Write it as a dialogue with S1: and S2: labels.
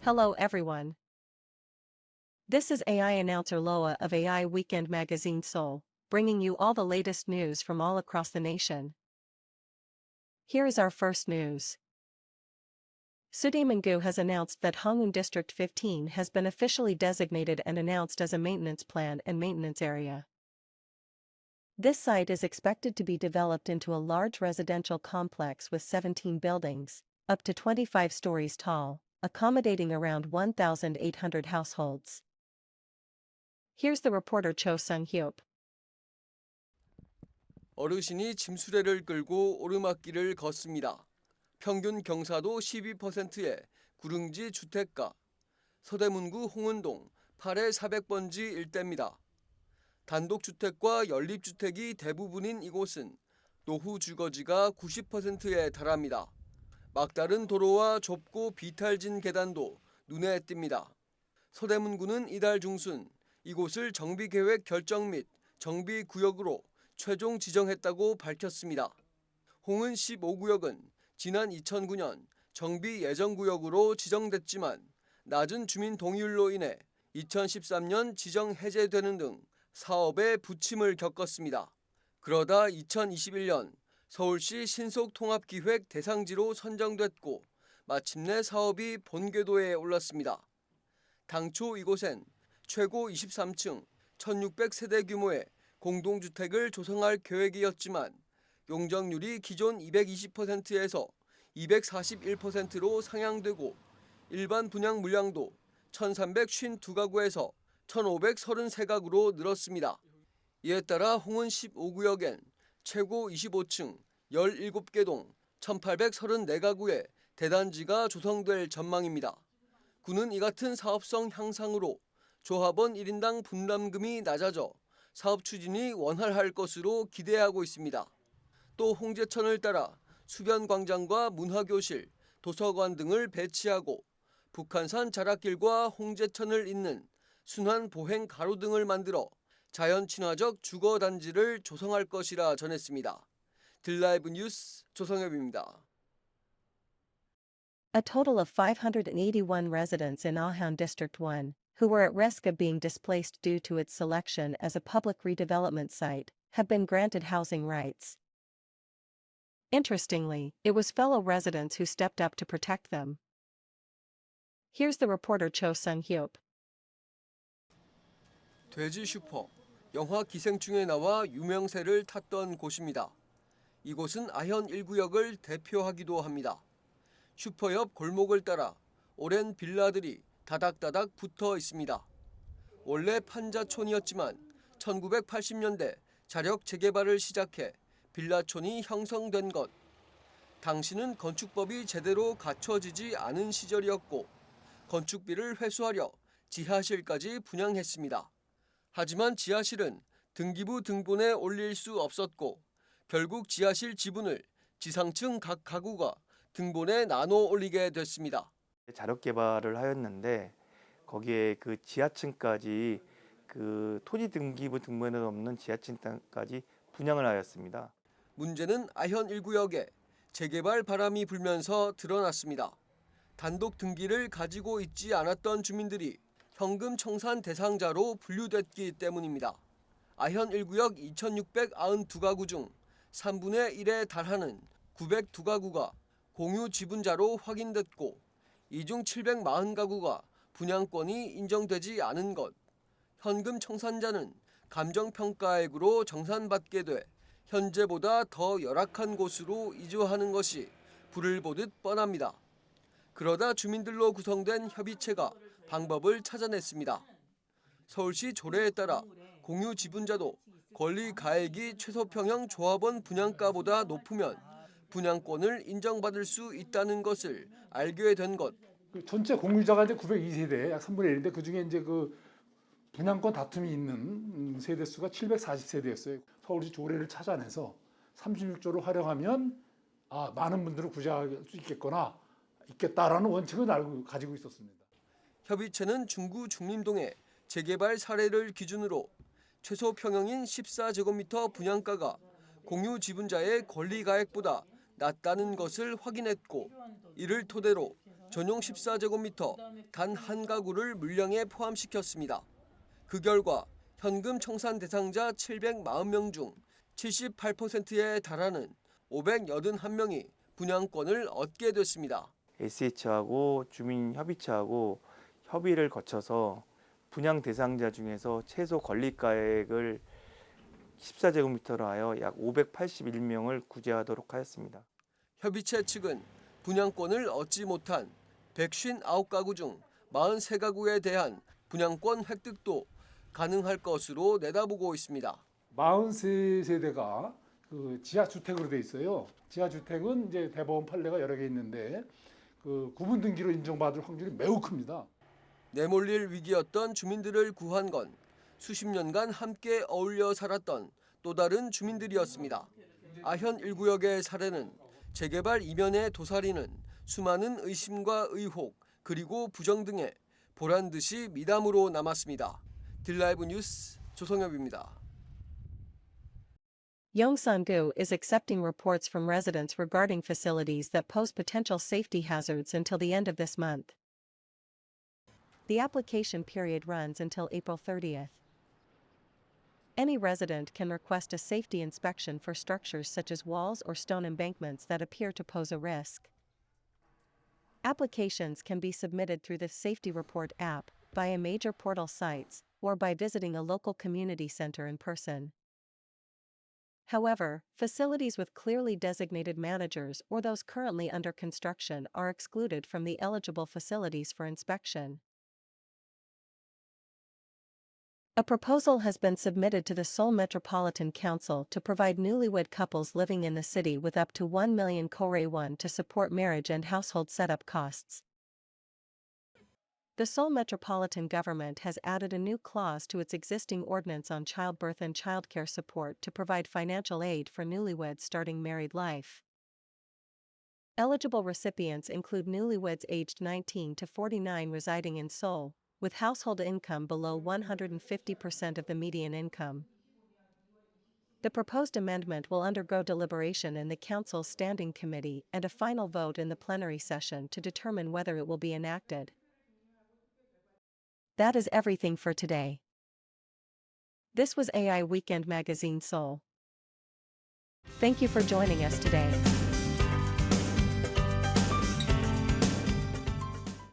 S1: Hello everyone. This is AI announcer Loa of AI Weekend Magazine Seoul, bringing you all the latest news from all across the nation. Here is our first news. Sudaemungu has announced that Hongwon District 15 has been officially designated and announced as a maintenance plan and maintenance area. This site is expected to be developed into a large residential complex with 17 buildings, up to 25 stories tall, accommodating around 1,800 households. Here's the reporter Cho Sung-hyuk.
S2: 어르신이 짐수레를 끌고 오르막길을 걷습니다. 평균 경사도 12%의 구릉지 주택가, 서대문구 홍은동 8의 400번지 일대입니다. 단독주택과 연립주택이 대부분인 이곳은 노후 주거지가 90%에 달합니다. 막다른 도로와 좁고 비탈진 계단도 눈에 띕니다. 서대문구는 이달 중순 이곳을 정비계획 결정 및 정비구역으로 최종 지정했다고 밝혔습니다. 홍은 15구역은 지난 2009년 정비 예정구역으로 지정됐지만 낮은 주민 동의율로 인해 2013년 지정 해제되는 등 사업에 부침을 겪었습니다. 그러다 2021년 서울시 신속통합기획 대상지로 선정됐고 마침내 사업이 본궤도에 올랐습니다. 당초 이곳엔 최고 23층 1600세대 규모의 공동주택을 조성할 계획이었지만 용적률이 기존 220%에서 241%로 상향되고 일반 분양 물량도 1352가구에서 1533가구로 늘었습니다. 이에 따라 홍은 15구역엔 최고 25층 17개 동 1834가구의 대단지가 조성될 전망입니다. 구는 이 같은 사업성 향상으로 조합원 1인당 분담금이 낮아져 사업 추진이 원활할 것으로 기대하고 있습니다. 또 홍제천을 따라 수변광장과 문화교실, 도서관 등을 배치하고 북한산 자락길과 홍제천을 잇는 순환 보행 가로 등을 만들어 자연 친화적 주거 단지를 조성할 것이라 전했습니다. 들라이브 뉴스 조성엽입니다.
S1: A total of 581 residents in Ahon District 1, who were at risk of being displaced due to its selection as a public redevelopment site, have been granted housing rights. Interestingly, it was fellow residents who stepped up to protect them. Here's the reporter Cho Sung-hyuk.
S2: 돼지 슈퍼, 영화 기생충에 나와 유명세를 탔던 곳입니다. 이곳은 아현 1구역을 대표하기도 합니다. 슈퍼 옆 골목을 따라 오랜 빌라들이 다닥다닥 붙어 있습니다. 원래 판자촌이었지만 1980년대 자력 재개발을 시작해 빌라촌이 형성된 것. 당시는 건축법이 제대로 갖춰지지 않은 시절이었고 건축비를 회수하려 지하실까지 분양했습니다. 하지만 지하실은 등기부 등본에 올릴 수 없었고 결국 지하실 지분을 지상층 각 가구가 등본에 나눠 올리게 됐습니다.
S3: 자력 개발을 하였는데 거기에 그 지하층까지 그 토지 등기부 등본에 없는 지하층 땅까지 분양을 하였습니다.
S2: 문제는 아현 1구역에 재개발 바람이 불면서 드러났습니다. 단독 등기를 가지고 있지 않았던 주민들이 현금 청산 대상자로 분류됐기 때문입니다. 아현 1구역 2692가구 중 3분의 1에 달하는 902가구가 공유 지분자로 확인됐고 이 중 740가구가 분양권이 인정되지 않은 것, 현금 청산자는 감정평가액으로 정산받게 돼 현재보다 더 열악한 곳으로 이주하는 것이 불을 보듯 뻔합니다. 그러다 주민들로 구성된 협의체가 방법을 찾아냈습니다. 서울시 조례에 따라 공유 지분자도 권리 가액이 최소평형 조합원 분양가보다 높으면 분양권을 인정받을 수 있다는 것을 알게 된 것.
S4: 전체 공유자가 이제 902세대, 약 3분의 1인데 그 중에 이제 그 분양권 다툼이 있는 세대 수가 740세대였어요. 서울시 조례를 찾아내서 36조를 활용하면 많은 분들을 구제할 수 있겠다라는 원칙을 가지고 있었습니다.
S2: 협의체는 중구 중림동의 재개발 사례를 기준으로 최소 평형인 14제곱미터 분양가가 공유 지분자의 권리 가액보다 낮다는 것을 확인했고 이를 토대로 전용 14제곱미터 단 한 가구를 물량에 포함시켰습니다. 그 결과 현금 청산 대상자 740명 중 78%에 달하는 581명이 분양권을 얻게 됐습니다.
S3: SH하고 주민협의체하고 협의를 거쳐서 분양 대상자 중에서 최소 권리가액을 14제곱미터로 하여 약 581명을 구제하도록 하였습니다.
S2: 협의체 측은 분양권을 얻지 못한 159가구 중 43가구에 대한 분양권 획득도 가능할 것으로 내다보고 있습니다.
S4: 43세대가 그 지하 주택으로 돼 있어요. 지하 주택은 이제 대법원 판례가 여러 개 있는데 그 구분 등기로 인정받을 확률이 매우 큽니다.
S2: 내몰릴 위기였던 주민들을 구한 건 수십 년간 함께 어울려 살았던 또 다른 주민들이었습니다. 아현 1구역의 사례는 재개발 이면에 도사리는 수많은 의심과 의혹 그리고 부정 등에 보란듯이 미담으로 남았습니다. 딜라이브 뉴스 조성엽입니다.
S1: Yongsan-gu is accepting reports from residents regarding facilities that pose potential safety hazards until the end of this month. The application period runs until April 30th. Any resident can request a safety inspection for structures such as walls or stone embankments that appear to pose a risk. Applications can be submitted through the Safety Report app, via major portal sites, or by visiting a local community center in person. However, facilities with clearly designated managers or those currently under construction are excluded from the eligible facilities for inspection. A proposal has been submitted to the Seoul Metropolitan Council to provide newlywed couples living in the city with up to 1 million Korean to support marriage and household setup costs. The Seoul Metropolitan Government has added a new clause to its existing ordinance on childbirth and childcare support to provide financial aid for newlyweds starting married life. Eligible recipients include newlyweds aged 19 to 49 residing in Seoul, with household income below 150% of the median income. The proposed amendment will undergo deliberation in the Council's Standing Committee and a final vote in the plenary session to determine whether it will be enacted. That is everything for today. This was AI Weekend Magazine Seoul. Thank you for joining us today.